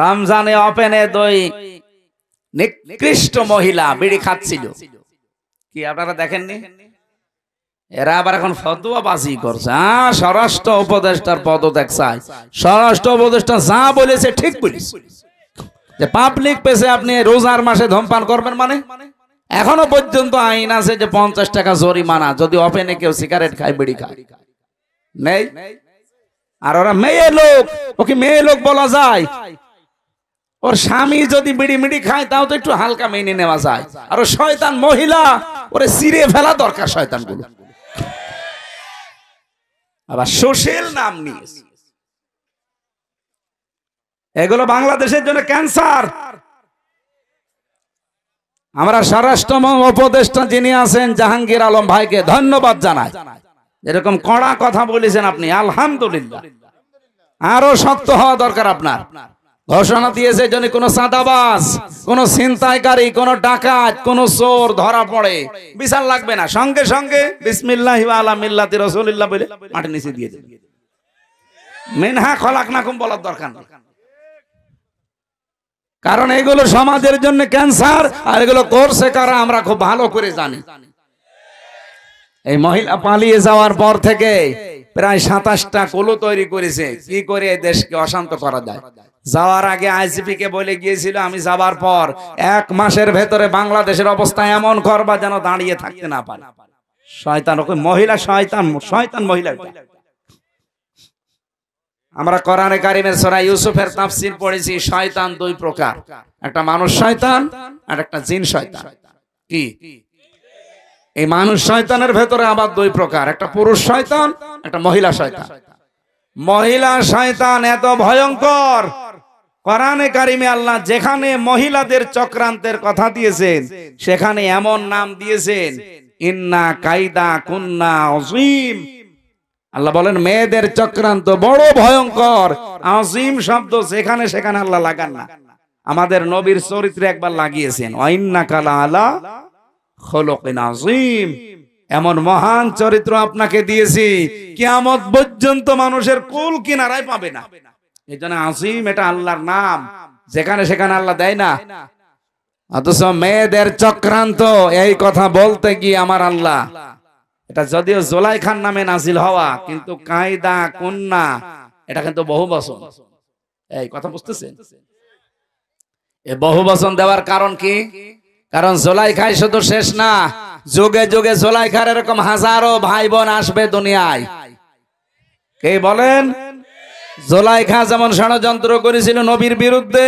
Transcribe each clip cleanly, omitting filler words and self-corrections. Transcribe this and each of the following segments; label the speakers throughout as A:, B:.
A: রমজানে ওপেনে দুই নিকৃষ্ট মহিলা বিড়ি খাচ্ছিল, কি আপনারা দেখেননি? এরা আবার এখন ফতোয়াবাজি করছে। স্বরাষ্ট্র উপদেষ্টার পদত্যাগ চাই। স্বরাষ্ট্র উপদেষ্টা যা বলেছে ঠিক বলেছে, যে পাবলিক প্লেসে আপনি রোজার মাসে ধূমপান করবেন, মানে এখনো পর্যন্ত আইন আছে যে 50 টাকা জরিমানা যদি ওপেনে কেউ সিগারেট খায়, বিড়ি খায়, নেই। আর ওরা মেয়ে লোক, ওকে মেয়ে লোক বলা যায়? ওর স্বামী যদি বিড়ি মিড়ি খায় তাও তো একটু হালকা মেনে নেওয়া যায়। আর ও শয়তান মহিলা, ওরে ছিঁড়ে ফেলা দরকার শয়তানগুলো। আবার সোশ্যাল নাম নিয়ে, এগুলো বাংলাদেশের জন্য ক্যান্সার। আমরা স্বরাষ্ট্র উপদেষ্টা যিনি আছেন জাহাঙ্গীর আলম ভাইকে ধন্যবাদ জানাই, এরকম কড়া কথা বলেছেন আপনি, আলহামদুলিল্লাহ। আরো শক্ত হওয়া দরকার আপনার। ঘোষণা দিয়েছে যদি কোনো চাঁদাবাজ, কোনো ছিনতাইকারী, কোনো ডাকাত, কোনো চোর ধরা পড়ে, বিচার লাগবে না, সঙ্গে সঙ্গে বিসমিল্লাহি ওয়া আলা মিল্লাতি রাসূলিল্লাহ বলে মাটির নিচে দিয়ে দেবে। মিনহা খলাকনাকুম বলার দরকার নেই, কারণ এগুলো সমাজের জন্য ক্যান্সার। আর এগুলো করছে কারা আমরা খুব ভালো করে জানি। এই মহিলা পালিয়ে যাওয়ার পর থেকে প্রায় 27টা কুলু তৈরি করেছে কি করে এই দেশকে অশান্ত করা যায়। যাওয়ার আগে আইজিপি কে বলে গিয়েছিল, আমি যাবার পর 1 মাসের ভেতরে বাংলাদেশের অবস্থা এমন করবা যেন দাঁড়িয়ে থাকতে না পারে। শয়তান, ওকে মহিলা শয়তান, শয়তান মহিলা। আমরা কোরআনে কারিমের সূরা ইউসুফের তাফসীর পড়েছি, শয়তান 2 প্রকার, একটা মানুষ শয়তান আর একটা জিন শয়তান। কি এই মানুষ শয়তানের ভেতরে আবার 2 প্রকার, একটা পুরুষ শয়তান, একটা মহিলা শয়তান। মহিলা শয়তান এত ভয়ঙ্কর, কোরআনে কারিমে আল্লাহ যেখানে মহিলাদের চক্রান্তের কথা দিয়েছেন সেখানে এমন নাম দিয়েছেন, ইন্না কাইদা কুন্না আযীম। আল্লাহ বলেন মেয়েদের চক্রান্ত বড় ভয়ঙ্কর। আযীম শব্দ যেখানে সেখানে আল্লাহ লাগান না, আমাদের নবীর চরিত্রে একবার লাগিয়েছেন, ওয়াইন্নাকা লাআলা খুলুকিন আযীম। এমন মহান চরিত্র আপনাকে দিয়েছি কিয়ামত পর্যন্ত মানুষের কুল কিনারায় পাবে না। এজন্য আযীম এটা আল্লাহর নাম, যেখানে সেখানে আল্লাহ দেয় না। অথচ মেয়েদের চক্রান্ত এই কথা বলতে গিয়ে আমার আল্লাহ, এটা যদিও জুলাইখার নামে নাজিল হওয়া, কিন্তু কায়দা কন্যা এটা কিন্তু বহু বচন। এই কথা বুঝতেছেন? এই বহু বচন দেওয়ার কারণ কি? কারণ জুলাইখাই শুধু শেষ না, যুগে যুগে জুলাইখার এরকম হাজারো ভাই বোন আসবে দুনিয়ায়। কে বলেন? জুলাইখা যেমন ষড়যন্ত্র করেছিল নবীর বিরুদ্ধে,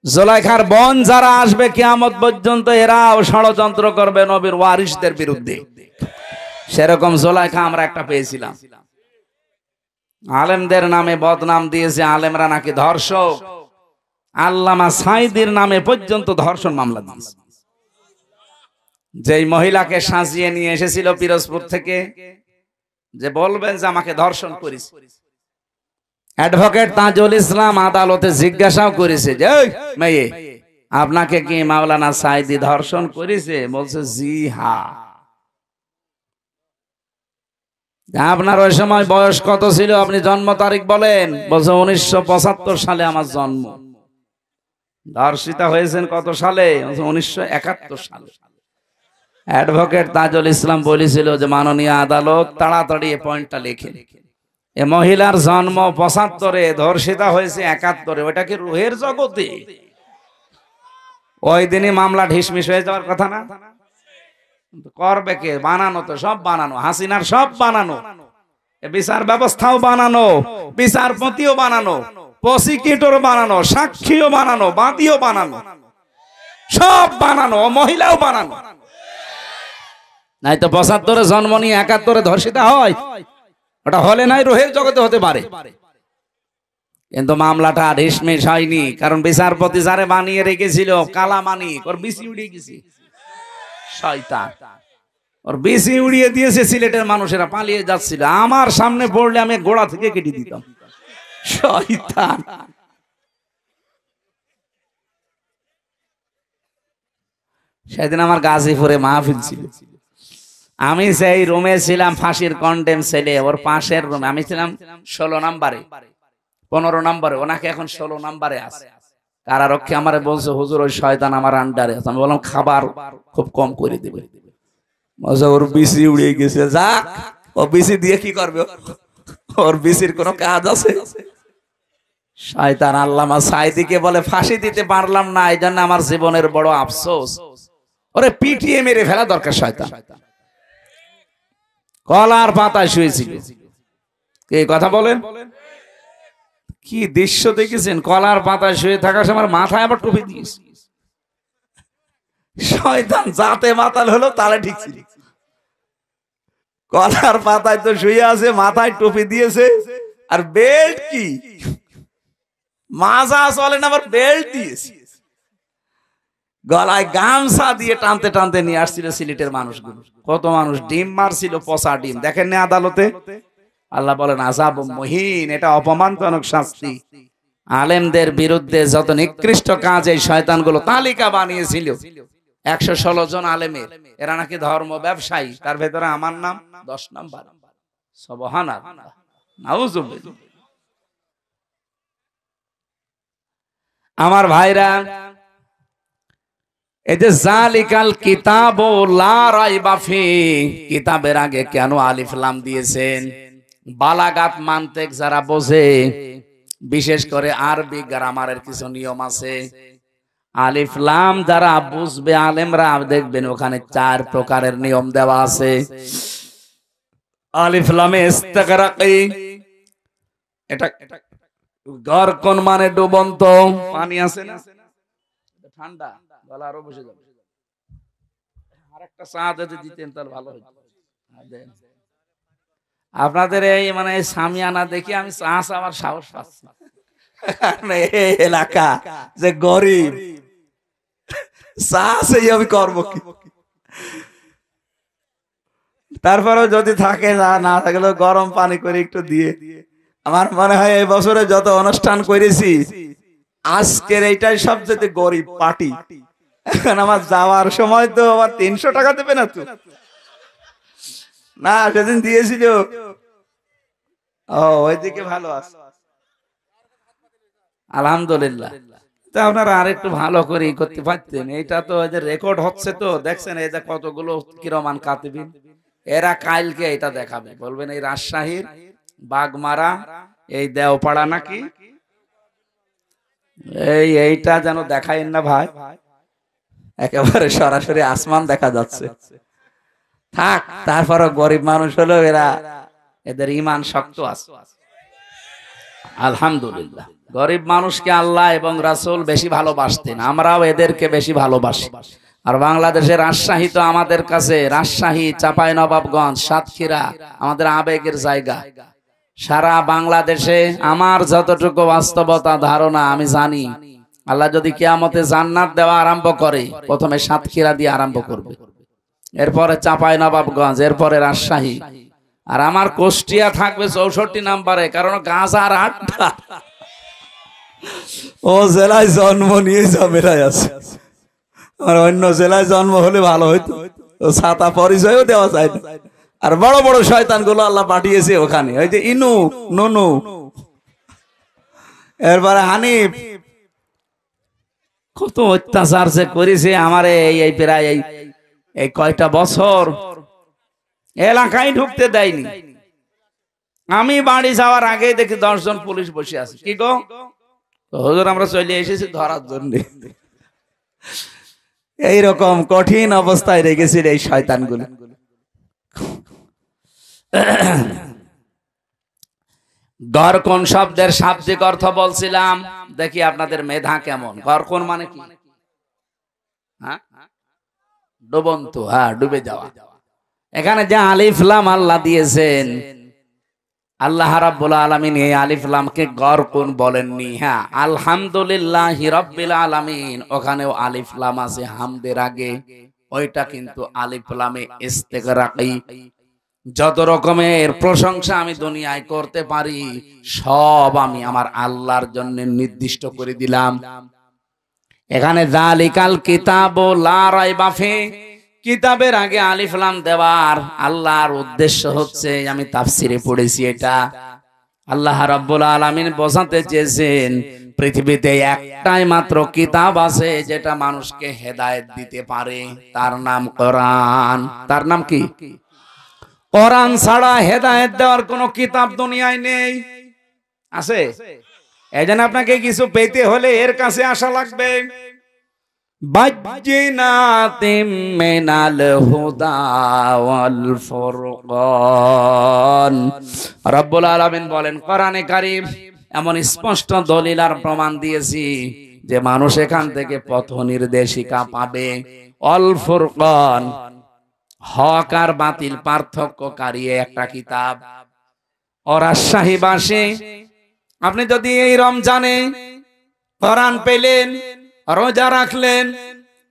A: জুলাইখার বোন যারা আসবে কিয়ামত পর্যন্ত এরাও ষড়যন্ত্র করবে নবীর ওয়ারিসদের বিরুদ্ধে। সেরকম জুলাইখা আমরা একটা পেয়েছিলাম। আলেমদের নামে বদনাম দিয়েছে, আলেমরা নাকি ধর্ষক। আল্লামা সাঈদীর নামে পর্যন্ত ধর্ষণ মামলা দিয়েছে। যেই মহিলাকে সাজিয়ে নিয়ে এসেছিল পিরোজপুর থেকে, যে বলবেন যে আমাকে ধর্ষণ করেছে, অ্যাডভোকেট তাজুল ইসলাম আদালতে জিজ্ঞাসাও করেছে যে মেয়ে আপনাকে কি মাওলানা সাঈদী ধর্ষণ করেছে? বলছে জি হ্যাঁ। আপনার ওই সময় বয়স কত ছিল? আপনি জন্ম তারিখ বলেন। বলছে 1975 সালে আমার জন্ম। ধর্ষিতা হয়েছেন কত সালে? 1971 সালে। অ্যাডভোকেট তাজুল ইসলাম বলেছিল যে মাননীয় আদালত তাড়াতাড়ি এই পয়েন্টটা লিখে, এ মহিলার জন্ম 75-এ, ধর্ষিতা হয়েছে 71-এ, ওটা কি রুহের জগতে? ওই দিনই মামলা ঢিসমিস হয়ে যাওয়ার কথা না? করবে কে? বানানো তো, সব বানানো, হাসিনার সব বানানো, বিচার ব্যবস্থাও বানানো, বিচারপতিও বানানো, প্রসিকিউটর বানানো, সাক্ষীও বানানো, বাদীও বানানো, সব বানানো, মহিলাও বানানো। নাই তো 75-এ জন্ম নিয়ে 71-এ ধর্ষিতা হয়? ওটা হলে নাই রুহের জগতে হতে পারে, কিন্তু মামলাটা ঢিসমিস হয়নি। কারণ বিচারপতি যারে বানিয়ে রেখেছিল কালামানি, ওর বিসি উড়িয়ে গেছে শয়তান, ওর বিসি উড়িয়ে দিয়েছে। সিলেটের মানুষেরা পালিয়ে যাচ্ছিল, আমার সামনে পড়লে আমি গোড়া থেকে কেটে দিতাম। শয়তান। সেদিন আমার গাজীপুরে মাহফিল ছিল, আমি সেই রুমে ছিলাম, ফাঁসির কন্ডেম ছেলে, ওর পাশের রুমে আমি ছিলাম 16 নম্বরে। 15 নম্বরে, ওনাকে এখন 16 নম্বরে আছে। কারারক্ষী আমারে বলছে, হুজুর ওই শয়তান আমার আন্ডারে আছে। আমি বললাম খাবার খুব কম করে দিবে। ওর বিসি উড়ে গেছে। যাক, ও বিসি দিয়ে কি করবে? ওর বিসির কোনো কাজ আছে? শয়তান আল্লামা সাইদিকে বলে ফাঁসি দিতে পারলাম না, এই জন্য আমার জীবনের বড় আফসোস। ওরে পিটিয়ে মেরে ফেলা দরকার। শয়তান কলার পাতায় শুয়েছিল। এই কথা বলেন, কি দৃশ্য দেখেছেন? কলার পাতায় শুয়ে থাকার সময় মাথায় আবার টুপি দিয়েছে। শয়তান যাতে মাতাল হলো তালে ঠিক ছিল। কলার পাতায় তো শুয়ে আছে, মাথায় টুপি দিয়েছে, আর বেল্ট কি মাজা চলে না, আবার বেল্ট দিয়েছে। গলায় গামছা দিয়ে টানতে টানতে নিয়ে আসছিল সিলেটের মানুষগুলো। কত মানুষ ডিম মারছিল, পচা ডিম। দেখেন না আদালতে? আল্লাহ বলেন আযাব মুহিন, এটা অপমানজনক শাস্তি। আলেমদের বিরুদ্ধে যত নিকৃষ্ট কাজ এই শয়তানগুলো তালিকা বানিয়েছিল, 116 জন আলেমের, এরা নাকি ধর্ম ব্যবসায়ী। তার ভেতরে আমার নাম 10 নাম্বার। সুবহানাল্লাহ, নাউযুবিল্লাহ। আমার ভাইরা, এই যে জালিকাল কিতাবু লা রাইবা ফি, কিতাবের আগে কেন আলিফ লাম দিয়েছেন? বালাগাত মান্তিক যারা বোঝে, বিশেষ করে আরবি গ্রামারের কিছু নিয়ম আছে। আলিফ লাম যারা বুঝবে আলেমরা, দেখবেন ওখানে 4 প্রকারের নিয়ম দেওয়া আছে। আলিফ লামে ইস্তিগরাকি, এটা গরকন মানে ডুবন্ত পানি আছে না, ঠান্ডা, গলা আরো বসে যাবে। আরেকটা চা যদি দিতেন তাহলে ভালো হতো। আপনাদের এই মানে সামিয়ানা দেখি আমি চা আমার সাহস পাচ্ছি। এই এলাকা যে গরিব, চা সেই আমি করবো কি? তারপরেও যদি থাকে, না থাকলেও গরম পানি করে একটু দিয়ে। আমার মনে হয় এই বছরে যত অনুষ্ঠান করেছি, আজকের এইটাই সবচেয়ে গরিব পার্টি। এখন আমার যাওয়ার সময় তো আবার 300 টাকা দেবে না তো? না, সেদিন দিয়েছিল। ও, ওইদিকে ভালো আছে, আলহামদুলিল্লাহ। তো আপনারা আরেকটু ভালো করে করতে পারতেন। এটা তো রেকর্ড হচ্ছে, তো দেখছেন এই যে কতগুলো কিরমান কাতিবিন, এরা কালকে এটা দেখাবে, বলবেন এই রাজশাহীর বাগমারা, এই দেওপাড়া নাকি এইটা যেন দেখায় না ভাই, একেবারে সরাসরি আসমান দেখা যাচ্ছে। থাক, তারপরও গরিব মানুষ হলো এরা, এদের ঈমান শক্ত আছে, আলহামদুলিল্লাহ। গরিব মানুষকে আল্লাহ এবং রাসূল বেশি ভালোবাসতেন, আমরাও এদেরকে বেশি ভালোবাসি। আর বাংলাদেশের রাজশাহী তো আমাদের কাছে, রাজশাহী, চাঁপাইনবাবগঞ্জ, সাতক্ষীরা আমাদের আবেগের জায়গা। সারা বাংলাদেশে আমার যতটুকু বাস্তবতা ধারণা আমি জানি, আল্লাহ যদি কিয়ামতে জান্নাত দেওয়া আরম্ভ করে, প্রথমে সাতক্ষীরা দিয়ে আরম্ভ করবে, এরপরে চাঁপাইনবাবগঞ্জ, এরপরে রাজশাহী, আর আমার কুষ্টিয়া থাকবে 64 নম্বরে, কারণ গাঁজার আড্ডা। ও জেলায় জন্ম নিয়ে ঝামেলায় আছে। আর অন্য জেলায় জন্ম হলে ভালো হইতো, ছাতা পরিচয়ও দেওয়া যায় না। আর বড় বড় শয়তান গুলো আল্লাহ পাঠিয়েছে ওখানে, ওই যে ইনু, নুনু, এরপরে হানিফ, কত অত্যাচার যে করেছে আমারে। এই প্রায় এই কয়টা বছর এলাকায় ঢুকতে দেয়নি। আমি বাড়ি যাওয়ার আগে দেখি 10 জন পুলিশ বসে আছে। কি গো হুজুর, আমরা চলে এসেছি ধরার জন্য। এইরকম কঠিন অবস্থায় রেখেছিল এই শয়তানগুলো। গরকন শব্দের শাব্দিক অর্থ বলছিলাম, দেখি আপনাদের মেধা কেমন। গরকন মানে কি? হ্যাঁ, ডুবন্ত, হ্যাঁ, ডুবে যাওয়া। এখানে যে আলিফ লাম আল্লাহ দিয়েছেন, আল্লাহ রাব্বুল আলামিন এই আলিফ লামকে গরকুন বলেননি। হ্যাঁ, আলহামদুলিল্লাহি রাব্বিল আলামিন, ওখানেও আলিফ লাম আছে হামদের আগে, ওইটা কিন্তু আলিফ লামে ইস্তিগরাকি। যত রকমের প্রশংসা আমি দুনিয়ায় করতে পারি, সব আমি আমার আল্লাহর জন্য নির্দিষ্ট করে দিলাম। এখানে যালিকাল কিতাবু লা রাইবা ফি, কিতাবের আগে আলিফ লাম দেওয়ার আল্লাহর উদ্দেশ্য হচ্ছে, আমি তাফসিরে পড়েছি, এটা আল্লাহ রাব্বুল আলামিন বোঝাতে চেয়েছেন পৃথিবীতে একটাই মাত্র কিতাব আছে যেটা মানুষকে হেদায়েত দিতে পারে, তার নাম কোরআন। তার নাম কি? কোরআন ছাড়া হেদায়েত দেওয়ার কোনো কিতাব দুনিয়ায় নেই। আছে? এজন্য আপনাকে কিছু পেতে হলে এর কাছে আসা লাগবে। বাজ্জিনাতিম মিনাল হুদা ওয়াল ফুরকান। রব্বুল আলামিন বলেন কোরআনে কারীম এমন স্পষ্ট দলিল আর প্রমাণ দিয়েছি যে মানুষ এখান থেকে পথ নির্দেশিকা পাবে। আল ফুরকান, হক আর বাতিল পার্থক্যকারী একটা কিতাব। ও রাজশাহীবাসী, আপনি যদি এই রমজানে কোরআন পেলেন, রোজা রাখলেন,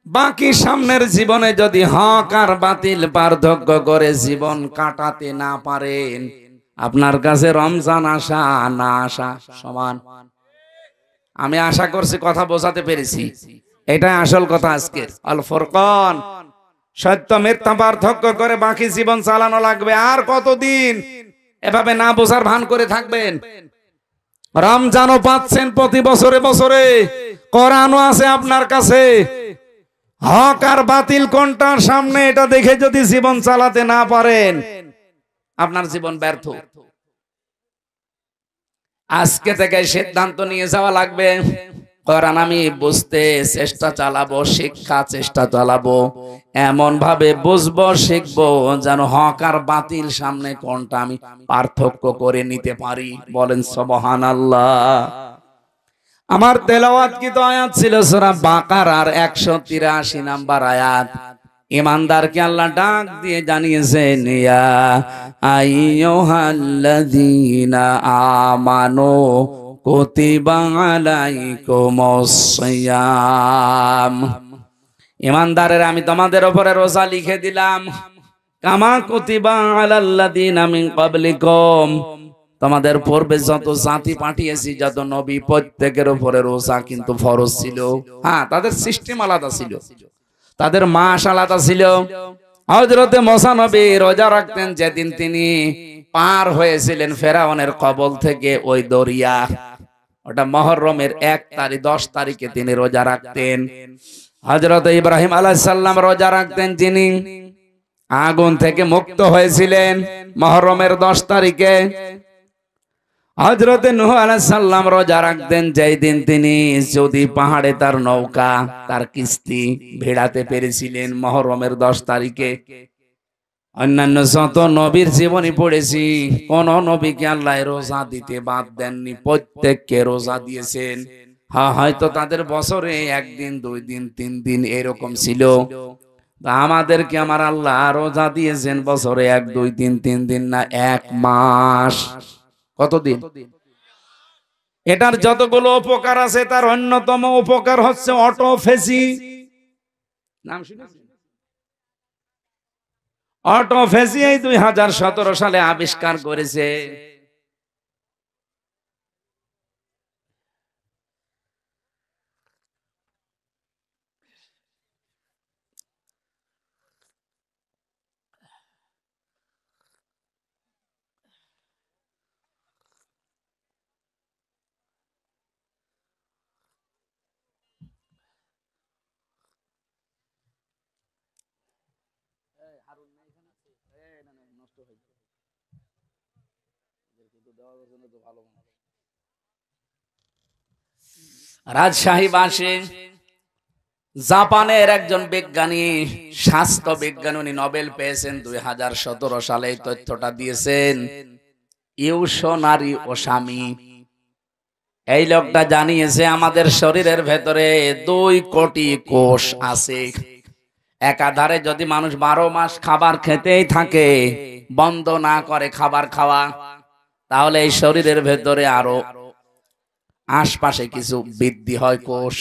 A: বাকি সামনের জীবনে যদি হক আর বাতিল পার্থক্য করে জীবন কাটাতে না পারেন, আপনার কাছে রমজান আসা না আসা সমান। আমি আশা করছি কথা বোঝাতে পেরেছি। এটাই আসল কথা আজকের। আল ফুরকান, সত্য মিথ্যা পার্থক্য করে বাকি জীবন চালানো লাগবে। আর কতদিন এভাবে না বোঝার ভান করে থাকবেন? রমজানও পাচ্ছেন প্রতি বছরে বছরে, কোরআনও আছে আপনার কাছে। হক আর বাতিল কোনটার সামনে এটা দেখে যদি জীবন চালাতে না পারেন, আপনার জীবন ব্যর্থ। আজকে থেকে সিদ্ধান্ত নিয়ে যাওয়া লাগবে, কোরআন আমি বুঝতে চেষ্টা চালাবো, শিক্ষা চেষ্টা চালাবো, এমন ভাবে বুঝবো শিখবো যেন হক আর বাতিল সামনে কোনটা আমি পার্থক্য করে নিতে পারি। বলেন সুবহানাল্লাহ। আমার তেলাওয়াত কি তো আয়াত ছিল সূরা বাকারার 183 নাম্বার আয়াত। ইমানদারকে আল্লাহ ডাক দিয়ে জানিয়েছেন, ইয়া আইয়ুহাল্লাযীনা আমানু কুতিবা আলাইকুমুস সিয়াম। ইমানদারের আমি তোমাদের উপরে রোজা লিখে দিলাম, কামা কুতিবা আলাল্লাযীনা মিন ক্বাবলিকুম। তোমাদের পূর্বে যত জাতি পাঠিয়েছি, যত নবী, প্রত্যেকের উপরে রোজা কিন্তু ফরজ ছিল। হ্যাঁ, তাদের সিস্টেম আলাদা ছিল, তাদের মাস আলাদা ছিল। হযরতে মুসা নবী রোজা রাখতেন যেদিন তিনি পার হয়েছিলেন ফেরাউনের কবল থেকে ওই দরিয়া, ওটা মুহররমের 1 তারিখ 10 তারিখে তিনি রোজা রাখতেন। হযরতে ইব্রাহিম আলাইহিস সালাম রোজা রাখতেন, যিনি আগুন থেকে মুক্ত হয়েছিলেন মুহররমের 10 তারিখে। হযরতে নূহ আলাইহিস সালাম রোজা রাখতেন যেই দিন তিনি যদি পাহাড়ে তার নৌকা, তার কিস্তি ভেড়াতে পেরেছিলেন মুহররমের 10 তারিখে। অন্যান্য যত নবীর জীবনী পড়েছি, কোন নবীকে আল্লাহ রোজা দিতে বাদ দেননি, প্রত্যেককে রোজা দিয়েছেন। হ্যাঁ, হয়তো তাদের বছরে 1 দিন 2 দিন 3 দিন এরকম ছিল, আমাদেরকে আমার আল্লাহ রোজা দিয়েছেন বছরে 1 2 3 3 দিন না, 1 মাস। কতদিন? এটার যতগুলো উপকার আছে তার অন্যতম উপকার হচ্ছে অটোফেজি। নাম শুনেছেন? অটোফেজি এই 2017 সালে আবিষ্কার করেছে। রাজশাহীবাসী, জাপানের একজন বিজ্ঞানী, স্বাস্থ্য বিজ্ঞানী, উনি নোবেল পেয়েছেন 2017 সালে। এই তথ্যটা দিয়েছেন ইউশোনারি ওসামি। এই লোকটা জানিয়েছে আমাদের শরীরের ভেতরে 2 কোটি কোষ আছে। একাধারে যদি মানুষ 12 মাস খাবার খেতেই থাকে, বন্ধ না করে খাবার খাওয়া, তাহলে এই শরীরের ভেতরে আরো আশপাশে কিছু বৃদ্ধি হয় কোষ।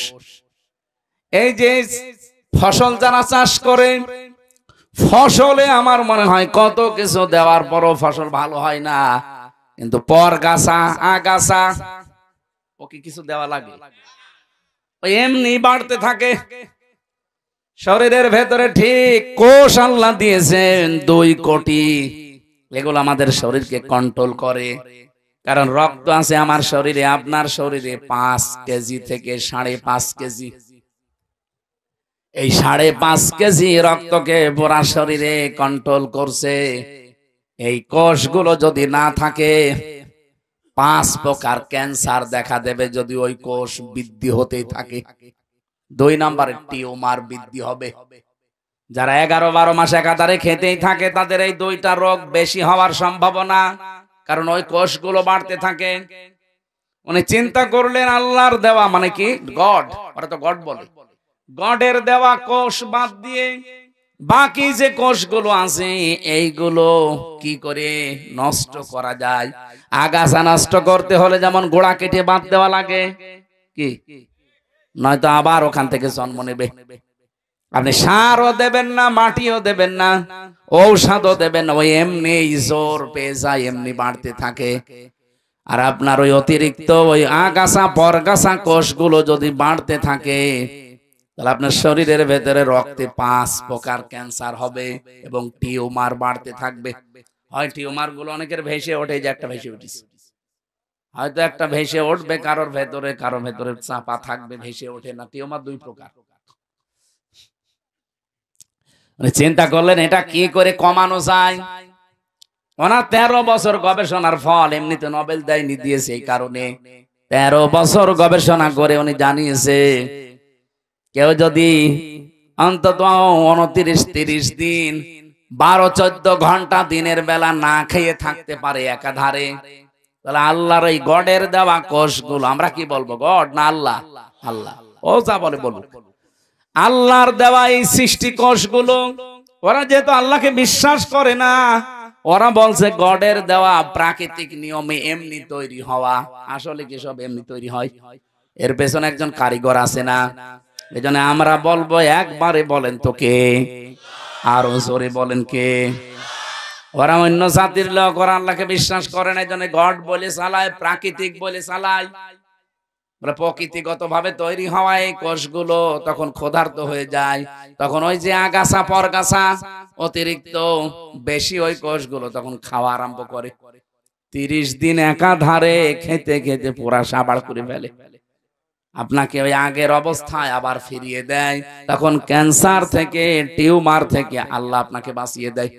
A: এই যে ফসল যারা চাষ করে, ফসলে আমার মনে হয় কত কিছু দেওয়ার পরও ফসল ভালো হয় না, কিন্তু পরগাছা, আগাছা, ওকে কিছু দেওয়া লাগে, এমনি বাড়তে থাকে। শরীরের ভেতরে ঠিক কোষ আল্লাহ দিয়েছেন 2 কোটি। এগুলো আমাদের শরীরকে কন্ট্রোল করে। কারণ রক্ত আছে আমার শরীরে, আপনার শরীরে 5 কেজি থেকে 5.5 কেজি। এই 5.5 কেজি রক্তকে পুরা শরীরে কন্ট্রোল করছে। এই কোষগুলো যদি না থাকে 5 প্রকার ক্যান্সার দেখা দেবে যদি ওই কোষ বৃদ্ধি হতেই থাকে। 2 নম্বরে টিউমার বৃদ্ধি হবে। যারা 11-12 মাস একাধারে খেতেই থাকে তাদের এই 2টা রোগ বেশি হওয়ার সম্ভাবনা, কারণ ওই কোষগুলো বাড়তে থাকে। উনি চিন্তা করলেন আল্লাহর দেওয়া, মানে কি গড, ওরা তো গড বলে, গডের দেওয়া কোষ বাদ দিয়ে বাকি যে কোষগুলো আছে এইগুলো কি করে নষ্ট করা যায়। আগাছা নষ্ট করতে হলে যেমন গোড়া কেটে বাদ দেওয়া লাগে, কি নয়তো আবার ওখান থেকে জন্ম নেবে। আপনি সারও দেবেন না, মাটিও দেবেন না, ঔষধও দেবেন না, ওই এমনি জোর পেয়ে যায়, এমনি বাড়তে থাকে। আর আপনার ওই অতিরিক্ত ওই আগাছা পরগাছা কোষগুলো যদি বাড়তে থাকে তাহলে আপনার শরীরের ভেতরে রক্তে 5 প্রকার ক্যান্সার হবে এবং টিউমার বাড়তে থাকবে। হয় টিউমার গুলো অনেকের ভেসে ওঠে, যে একটা ভেসে উঠেছে, হয়তো একটা ভেসে উঠবে কারোর ভেতরে চাপা থাকবে, ভেসে ওঠে না। টিউমার 2 প্রকার। চিন্তা করলেন এটা কি করে কমানো যায়। ওনার 13 বছর গবেষণার ফল, এমনিতে নোবেল দেয়নি, দিয়েছে এই কারণে 13 বছর গবেষণা করে উনি জানিয়েছে কেউ যদি অন্তত 29-30 দিন 12-14 ঘন্টা দিনের বেলা না খেয়ে থাকতে পারে একাধারে, তাহলে আল্লাহর এই গডের দেওয়া কোষগুলো, আমরা কি বলবো গড না আল্লাহ? আল্লাহ। ও যা বলে বলুক, আল্লাহর দেওয়া এই সৃষ্টি কোষগুলো, ওরা যেহেতু আল্লাহকে বিশ্বাস করে না, ওরা বলছে গডের দেওয়া প্রাকৃতিক নিয়মে এমনি তৈরি হওয়া। আসলে কি সব এমনি তৈরি হয়? এর পেছনে একজন কারিগর আছে না? এজন্য আমরা বলবো, একবারে বলেন তো কে? আরো জোরে বলেন কে? ওরা অন্য জাতির লোক, ওরা আল্লাহকে বিশ্বাস করে না, এজন্য গড বলে চালায়, প্রাকৃতিক বলে চালায়। প্রকৃতিগত ভাবে তৈরি হওয়া এই কোষগুলো তখন ক্ষুধার্ত হয়ে যায়, তখন ওই যে আগাছা পরগাছা অতিরিক্ত বেশি ওই কোষগুলো তখন খাওয়া আরম্ভ করে। 30 দিন একাধারে খেতে খেতে পুরা সাবাড় করে ফেলে, আপনাকে ওই আগের অবস্থায় আবার ফিরিয়ে দেয়। তখন ক্যান্সার থেকে, টিউমার থেকে আল্লাহ আপনাকে বাঁচিয়ে দেয়।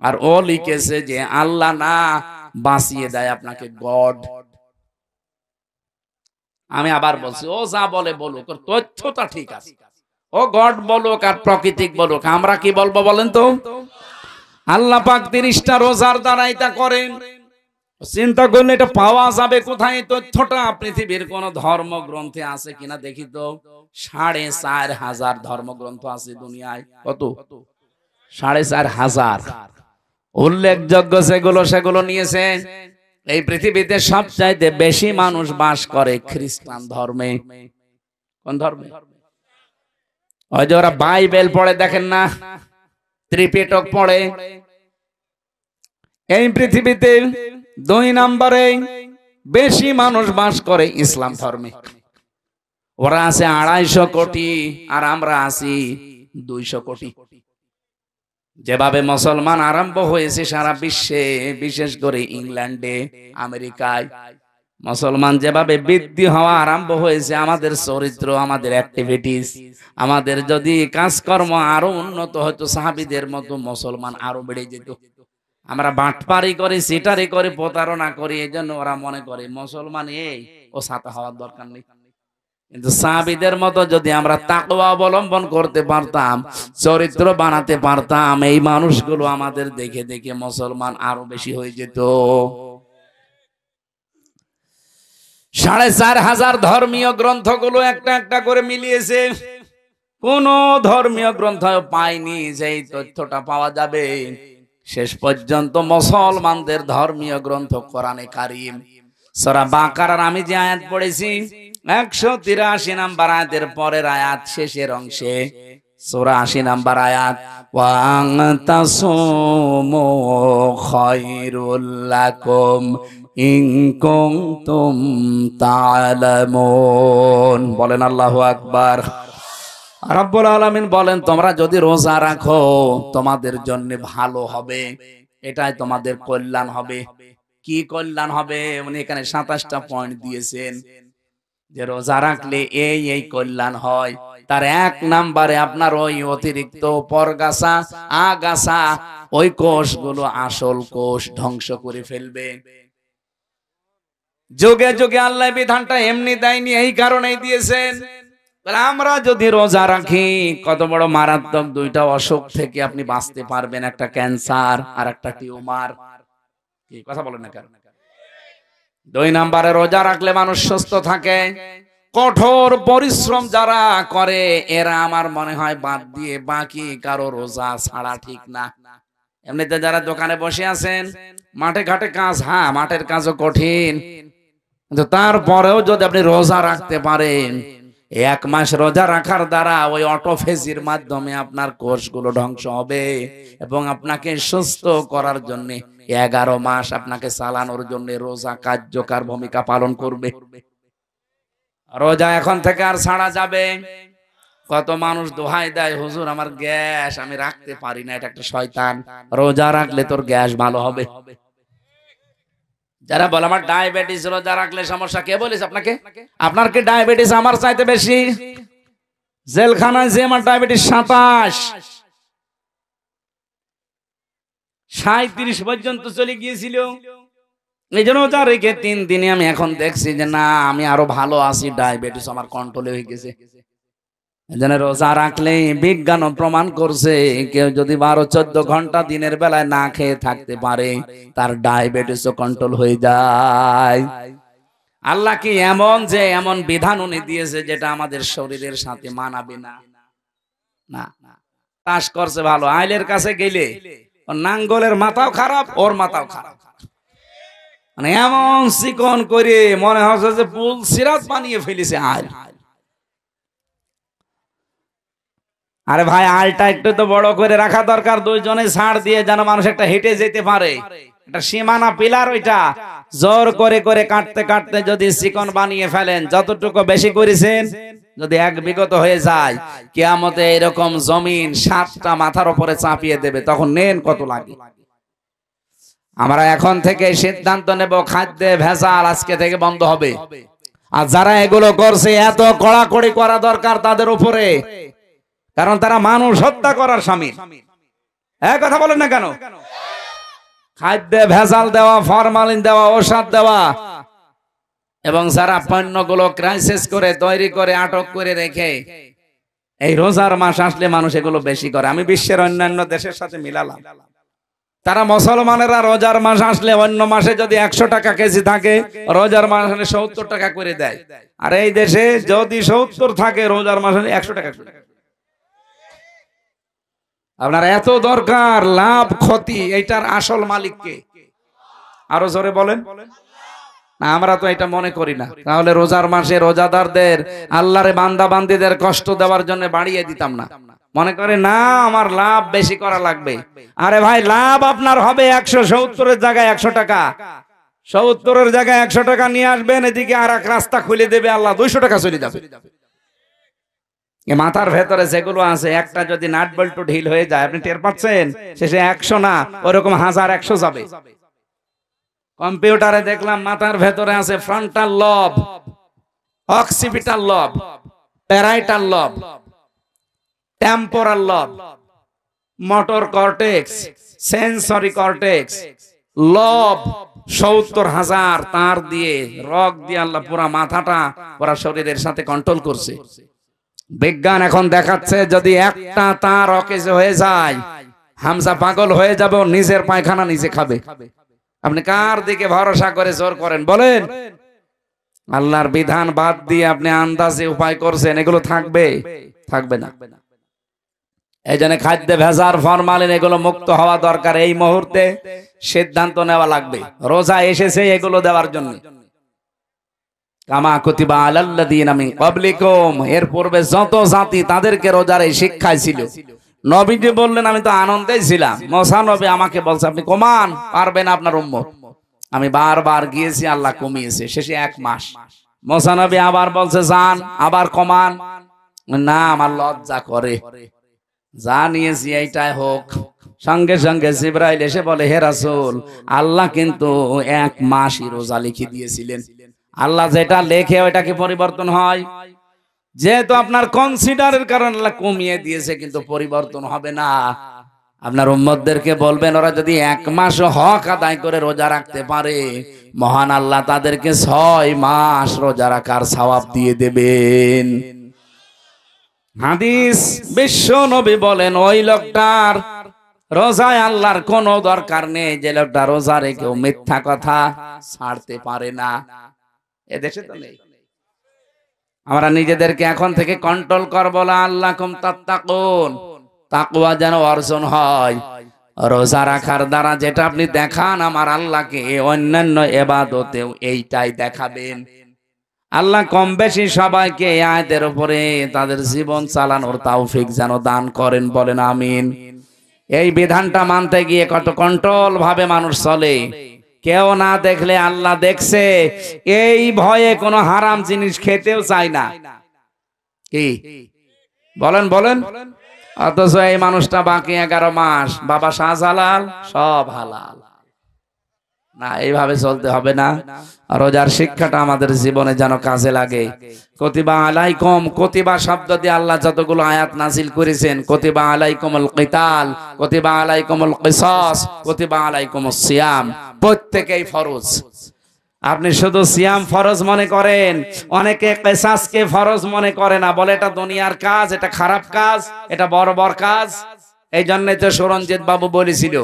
A: আর ও লিখেছে যে আল্লাহ না বাঁচিয়ে দেয় আপনাকে গড। আমি আবার বলছি, ও যা বলে বলুক, তথ্যটা ঠিক আছে, ও গড বলুক আর প্রাকৃতিক বলুক, আমরা কি বলবো বলেন তো? আল্লাহ পাক 30টা রোজার দ্বারা এটা করেন। চিন্তা করলে এটা পাওয়া যাবে কোথায়? তথ্যটা পৃথিবীর কোন ধর্মগ্রন্থে আছে কিনা দেখি তো। 4,500 ধর্মগ্রন্থ আছে দুনিয়ায়। কত? 4,500। উল্লেখযোগ্য সেগুলো নিয়েছে। এই পৃথিবীতে সবচাইতে বেশি মানুষ বাস করে খ্রিস্টান ধর্মে। কোন ধর্মে? ওই যে ওরা বাইবেল পড়ে, দেখেন না, ত্রিপিটক পড়ে। এই পৃথিবীতে 2 নম্বরে বেশি মানুষ বাস করে ইসলাম ধর্মে। ওরা আছে 250 কোটি আর আমরা আছি 200 কোটি। যেভাবে মুসলমান আরম্ভ হয়েছে সারা বিশ্বে, বিশেষ করে ইংল্যান্ডে, আমেরিকায়, মুসলমান যেভাবে বৃদ্ধি হওয়া আরম্ভ হয়েছে, আমাদের চরিত্র, আমাদের অ্যাক্টিভিটিস, আমাদের যদি কাজকর্ম আরো উন্নত হতো সাহাবীদের মতো, মুসলমান আরো বেড়ে যেত। আমরা বাটপারি করি, সিটারি করি, প্রতারণা করি, এজন্য ওরা মনে করে মুসলমান এই ও ছাতা হওয়ার দরকার নেই। কিন্তু সাহাবীদের মতো যদি আমরা তাকওয়া অবলম্বন করতে পারতাম, চরিত্র বানাতে পারতাম, এই মানুষগুলো আমাদের দেখে দেখে মুসলমান আরো বেশি হয়ে যেত। 4,500 ধর্মীয় গ্রন্থগুলো একটা একটা করে মিলিয়েছে। কোন ধর্মীয় গ্রন্থ পাইনি যে এই তথ্যটা পাওয়া যাবে। শেষ পর্যন্ত মুসলমানদের ধর্মীয় গ্রন্থ কোরআনে কারীম, সূরা বাকারার আমি যে আয়াত পড়েছি 183 নম্বর আয়াতের পরের আয়াত শেষের অংশে, সূরা 80 নম্বর আয়াত, ওয়া আনতাসুমু খায়রুল লাকুম ইন কুনতুম তা'লামুন। বলেন আল্লাহু আকবার। রব্বুল আলামিন বলেন, তোমরা যদি রোজা রাখো তোমাদের জন্য ভালো হবে, এটাই তোমাদের কল্যাণ হবে। কি কল্যাণ হবে, উনি এখানে 27টা পয়েন্ট দিয়েছেন যে রোজা রাখলে এই এই কল্যাণ হয়। তার 1 নম্বরে আপনার ওই অতিরিক্ত পরগাছা আগাছা ওই কোষগুলো আসল কোষ ধ্বংস করে ফেলবে। যুগে যুগে আল্লাহ বিধানটা এমনি দেয়নি, এই কারণেই দিয়েছেন। আমরা যদি রোজা রাখি কত বড় মারাত্মক 2টা অসুখ থেকে আপনি বাঁচতে পারবেন, একটা ক্যান্সার আর একটা টিউমার। কি কথা বলেন না কেন? 2 নম্বরে রোজা রাখলে মানুষ সুস্থ থাকে। কঠোর পরিশ্রম যারা করে এরা আমার মনে হয় বাদ দিয়ে বাকি কারো রোজা ছাড়া ঠিক না। এমনিতে যারা দোকানে বসে আছেন, মাঠে ঘাটে কাজ, হ্যাঁ মাঠের কাজও কঠিন, কিন্তু তারপরেও যদি আপনি রোজা রাখতে পারেন, 1 মাস রোজা রাখার দ্বারা ওই অটোফেজির মাধ্যমে আপনার কোষগুলো ধ্বংস হবে এবং আপনাকে সুস্থ করার জন্য 11 মাস আপনাকে চালানোর জন্য রোজা কার্যকর ভূমিকা পালন করবে। রোজা এখন থেকে আর ছাড়া যাবে। কত মানুষ দোহাই দেয়, হুজুর আমার গ্যাস, আমি রাখতে পারি না, এটা একটা শয়তান। রোজা রাখলে তোর গ্যাস ভালো হবে। যারা বলে আমার ডায়াবেটিস, রোজা রাখলে সমস্যা, কে বলেছে আপনাকে? আপনার কি ডায়াবেটিস আমার চাইতে বেশি? জেলখানায় যে আমার ডায়াবেটিস 37 পর্যন্ত চলে গিয়েছিল। এই জন্য রোজা রেখে 3 দিনে আমি এখন দেখছি যে না, আমি আরো ভালো আছি, ডায়াবেটিস আমার কন্ট্রোলে হয়ে গেছে। এজন্য রোজা রাখলে বিজ্ঞান প্রমাণ করছে কেউ যদি 12-14 ঘন্টা দিনের বেলায় না খেয়ে থাকতে পারে, তার ডায়াবেটিসও কন্ট্রোল হয়ে যায়। আল্লাহ কি এমন যে এমন বিধান উনি দিয়েছে যেটা আমাদের শরীরের সাথে মানাবে না? না, চাষ করছে ভালো, আইলের কাছে গেলে নাঙ্গলের মাথাও খারাপ, ওর মাথাও খারাপ, মানে এমন চিকন করে মনে হচ্ছে যে পুল সিরাত বানিয়ে ফেলেছে আইল। আরে ভাই, আলটা একটু তো বড় করে রাখা দরকার, 2 জনে ছাড় দিয়ে যেন মানুষ একটা হেঁটে যেতে পারে, একটা সীমানা পিলার, ওইটা জোর করে করে কাটতে কাটতে যদি চিকন বানিয়ে ফেলেন, যতটুকু বেশি করেছেন যদি 1 বিগত হয়ে যায়, কিয়ামতে এরকম জমিন 7টা মাথার উপরে চাপিয়ে দেবে, তখন নেন কত লাগে। আমরা এখন থেকে সিদ্ধান্ত নেব খাদ্যে ভেজাল আজকে থেকে বন্ধ হবে। আর যারা এগুলো করছে এত কড়াকড়ি করা দরকার তাদের উপরে, কারণ তারা মানুষ হত্যা করার শামিল। এক কথা বলেন না কেন? খাদ্যে ভেজাল দেওয়া, ফরমালিন দেওয়া, ঔষধ দেওয়া, এবং যারা পণ্যগুলো ক্রাইসিস করে তৈরি করে আটক করে রেখে এই রোজার মাস আসলে মানুষ এগুলো বেশি করে। আমি বিশ্বের অন্যান্য দেশের সাথে মিলালাম, তারা মুসলমানেরা রোজার মাস আসলে অন্য মাসে যদি 100 টাকা কেজি থাকে, রোজার মাস আসলে 70 টাকা করে দেয়। আর এই দেশে যদি 70 থাকে, রোজার মাস আসলে 100 টাকা করে। আপনার এত দরকার, লাভ ক্ষতি এইটার আসল মালিক কে? আরো জোরে বলেন। না, আমরা তো এটা মনে করি না। তাহলে রোজার মাসে রোজাদারদের, আল্লাহরে বান্দা বান্দীদের কষ্ট দেওয়ার জন্য বাড়িয়ে দিতাম না। মনে করে না আমার লাভ বেশি করা লাগবে। আরে ভাই, লাভ আপনার হবে 170-এর জায়গায় 100 টাকা, 70-এর জায়গায় 100 টাকা নিয়ে আসবেন, এদিকে আর এক রাস্তা খুলে দেবে আল্লাহ, 200 টাকা চলে যাবে। মাথার ভেতরে যেগুলো আছে, একটা যদি নাট বল্টু ঢিল হয়ে যায়, আপনি টের পাচ্ছেন, শেষে 100 না, ওরকম 1000-100 যাবে। কম্পিউটারে দেখলাম মাথার ভেতরে আছে ফ্রন্টাল লব, অক্সিপিটাল লব, প্যারাইটাল লব, টেম্পোরাল লব, মোটর কর্টেক্স, সেন্সরি কর্টেক্স, লব 70,000 তার দিয়ে, রগ দিয়ে আল্লাহ পুরা মাথাটা পুরা শরীরের সাথে কন্ট্রোল করছে। বিজ্ঞান এখন দেখাচ্ছে যদি একটা তার অকেজ হয়ে যায়, হামজা পাগল হয়ে যাবে, নিজের পায়খানা নিজে খাবে। আপনি কার দিকে ভরসা করে জোর করেন বলেন? আল্লাহর বিধান বাদ দিয়ে আপনি আন্দাজে উপায় করছেন, এগুলো থাকবে? থাকবে না। এই জন্য খাদ্যে ভেজাল, ফরমালিন এগুলো মুক্ত হওয়া দরকার। এই মুহূর্তে সিদ্ধান্ত নেওয়া লাগবে। রোজা এসেছে এগুলো দেওয়ার জন্য। কামা কুতিবা আলাল্লাযীনা মিন ক্বাবলিকুম, এর পূর্বে যত জাতি তাদেরকে রোজার এই শিক্ষায় ছিল। নবীজি বললেন আমি তো আনন্দেই ছিলাম। মুসা নবী আমাকে বলছে আপনি কমান, পারবেন আপনার উম্মত। আমি বারবার গিয়েছি, আল্লাহ কমিয়েছে, শেষে 1 মাস। মুসা নবী আবার বলছে যান, আবার কমান, না আমার লজ্জা করে, যা নিয়েছি এইটাই হোক। সঙ্গে সঙ্গে জিবরাইল এসে বলে, হে রাসূল, আল্লাহ কিন্তু 1 মাসই রোজা লিখে দিয়েছিলেন। আল্লাহ যেটা লেখে ওইটা কি পরিবর্তন হয়? যেহেতু আপনার কনসিডারের কারণে আল্লাহ কমিয়ে দিয়েছে, কিন্তু পরিবর্তন হবে না। আপনার উম্মতদেরকে বলবেন, ওরা যদি 1 মাস হক আদায় করে রোজা রাখতে পারে, মহান আল্লাহ তাদেরকে 6 মাস রোজা রাখার সওয়াব দিয়ে দেবেন। হাদিস, বিশ্ব নবী বলেন, ওই লোকটার রোজায় আল্লাহর কোনো দরকার নেই যে লোকটা রোজা রেখেও মিথ্যা কথা ছাড়তে পারে না। এদেশে তো নেই। আমরা নিজেদেরকে এখন থেকে কন্ট্রোল করব, আল্লাকুম তাত্তাকুন, তাকওয়া যেন অর্জন হয়। রোজা রাখার দ্বারা যেটা আপনি দেখান আমার আল্লাহকে, অন্যান্য ইবাদতেও এইটাই দেখাবেন। আল্লাহ কম বেশি সবাইকে এই আয়াতের উপরে তাদের জীবন চালানোর তৌফিক যেন দান করেন, বলেন আমিন। এই বিধানটা মানতে গিয়ে কত কন্ট্রোল ভাবে মানুষ চলে। কেউ না দেখলে আল্লাহ দেখছে, এই ভয়ে কোনো হারাম জিনিস খেতেও চায় না। কি বলেন বলেন? অথচ এই মানুষটা বাকি 11 মাস বাবা শাহজালাল সব হালাল। না, এইভাবে চলতে হবে না। রোজার শিক্ষাটা আমাদের জীবনে যেন কাজে লাগে। কুতিবা আলাইকুম, কুতিবা শব্দ দিয়ে আল্লাহ যতগুলো আয়াত নাজিল করেছেন, কুতিবা আলাইকুমুল কিতাল, কুতিবা আলাইকুমুল কিসাস, কুতিবা আলাইকুমুস সিয়াম, প্রত্যেকই ফরজ। আপনি শুধু সিয়াম ফরজ মনে করেন, অনেকে কিসাসকে ফরজ মনে করে না, বলে এটা দুনিয়ার কাজ, এটা খারাপ কাজ, এটা বর্বর কাজ। এই জন্যই তো সুরঞ্জিত বাবু বলেছিল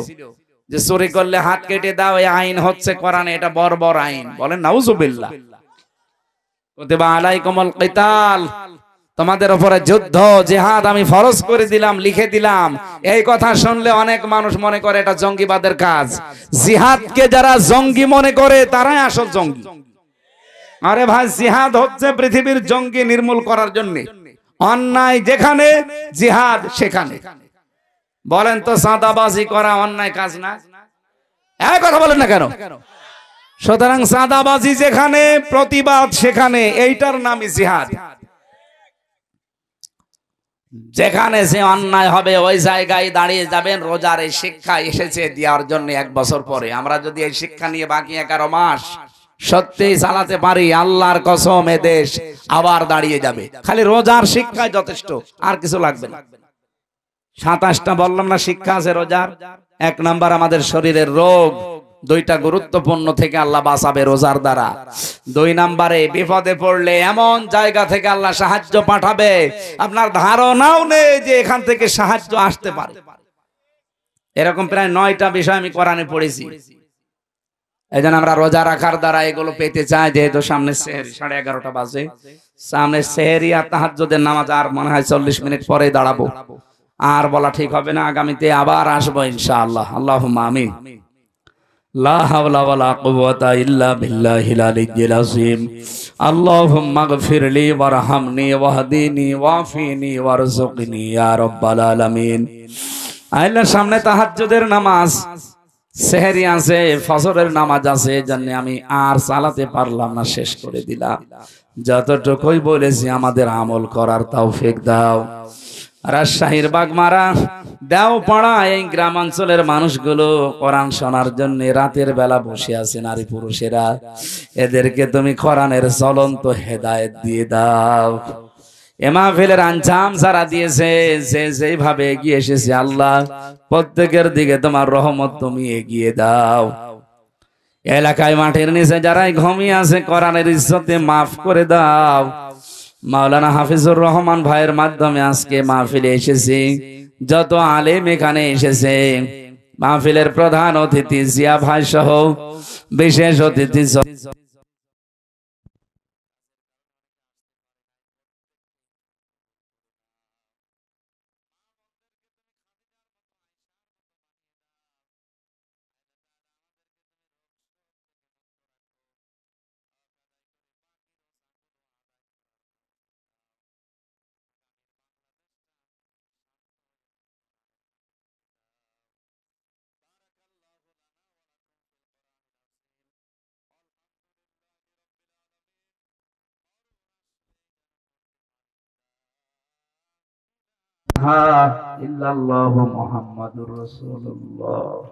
A: যে চুরি করলে হাত কেটে দাও, এই আইন হচ্ছে কোরআনে, এটা বর্বর আইন। বলেন নাউজুবিল্লাহ। কুতিবা আলাইকুমুল কিতাল, তোমাদের উপরে যুদ্ধ জিহাদ আমি ফরজ করে দিলাম, লিখে দিলাম। এই কথা শুনলে অনেক মানুষ মনে করে এটা জঙ্গিবাদের কাজ। জিহাদকে যারা জঙ্গি মনে করে তারাই আসল জঙ্গি। আরে ভাই, জিহাদ হচ্ছে পৃথিবীর জঙ্গি নির্মূল করার জন্য। অন্যায় যেখানে, জিহাদ সেখানে। বলেন তো, চাঁদাবাজি করা অন্যায় কাজ না? এই কথা বলেন না কেন? সুতরাং চাঁদাবাজি যেখানে, প্রতিবাদ সেখানে, এইটার নামই জিহাদ। যেখানে যে অন্যায় হবে ওই জায়গায় দাঁড়িয়ে যাবেন। রোজার এই শিক্ষা এসেছে দেওয়ার জন্য 1 বছর পরে। আমরা যদি এই শিক্ষা নিয়ে বাকি 11 মাস সত্যি চালাতে পারি, আল্লাহর কসম এ দেশ আবার দাঁড়িয়ে যাবে। খালি রোজার শিক্ষায় যথেষ্ট, আর কিছু লাগবে না। 27টা বললাম না শিক্ষা আছে রোজার। 1 নাম্বার, আমাদের শরীরের রোগ 2টা গুরুত্বপূর্ণ থেকে আল্লাহ বাঁচাবে রোজার দ্বারা। 2 নাম্বারে, বিপদে পড়লে এমন জায়গা থেকে আল্লাহ সাহায্য পাঠাবে আপনার ধারণাও নেই যে এখান থেকে সাহায্য আসতে পারে। এরকম প্রায় 9টা বিষয় আমি কোরআনে পড়েছি। এইজন্য আমরা রোজা রাখার দ্বারা এগুলো পেতে চাই। যেহেতু সামনে সেহরি, 11:30 বাজে, সামনে সেহরি আর তাহাজ্জুদের নামাজ, আর মনে হয় 40 মিনিট পরে দাঁড়াবো। আর বলা ঠিক হবে না, আগামীতে আবার আসবো ইনশাআল্লাহ। আল্লাহুম্মা আমিন। লা হাওলা ওয়ালা কুওয়াতা ইল্লা বিল্লাহিল আলিয়্যিল আযীম। আল্লাহুম্মা গফিরলি ওয়ারহামনি ওয়াহদিনি ওয়াফিনি ওয়ারযুকনি ইয়া রাব্বাল আলামিন। আল্লাহ, সামনে তাহাজ্জুদের নামাজ, সেহরি আছে, ফজরের নামাজ আছে, এজন্য আমি আর চালাতে পারলাম না, শেষ করে দিলাম। যতটুকুই বলেছি আমাদের আমল করার তৌফিক দাও। রাজশাহীর বাগমারা, দেওপাড়া, এই গ্রামাঞ্চলের মানুষগুলো কোরআন শোনার জন্য রাতের বেলা বসে আছে, নারী পুরুষেরা, এদেরকে তুমি কোরআনের জ্বলন্ত হেদায়েত দিয়ে দাও। এ মাহফিলের আঞ্জাম যারা দিয়েছে, যে যেভাবে এগিয়ে এসেছে, আল্লাহ প্রত্যেকের দিকে তোমার রহমত তুমি এগিয়ে দাও। এলাকায় মাঠের নিচে যারাই ঘুমিয়ে আছে, কোরআনের ইজ্জতে মাফ করে দাও। মাওলানা হাফিজুর রহমান ভাইয়ের মাধ্যমে আজকে মাহফিলে এসেছি। যত আলেম এখানে এসেছে, মাহফিলের প্রধান অতিথি জিয়া ভাই সহ বিশেষ অতিথি ইলাহা ইল্লাল্লাহু মুহাম্মাদুর রাসূলুল্লাহ।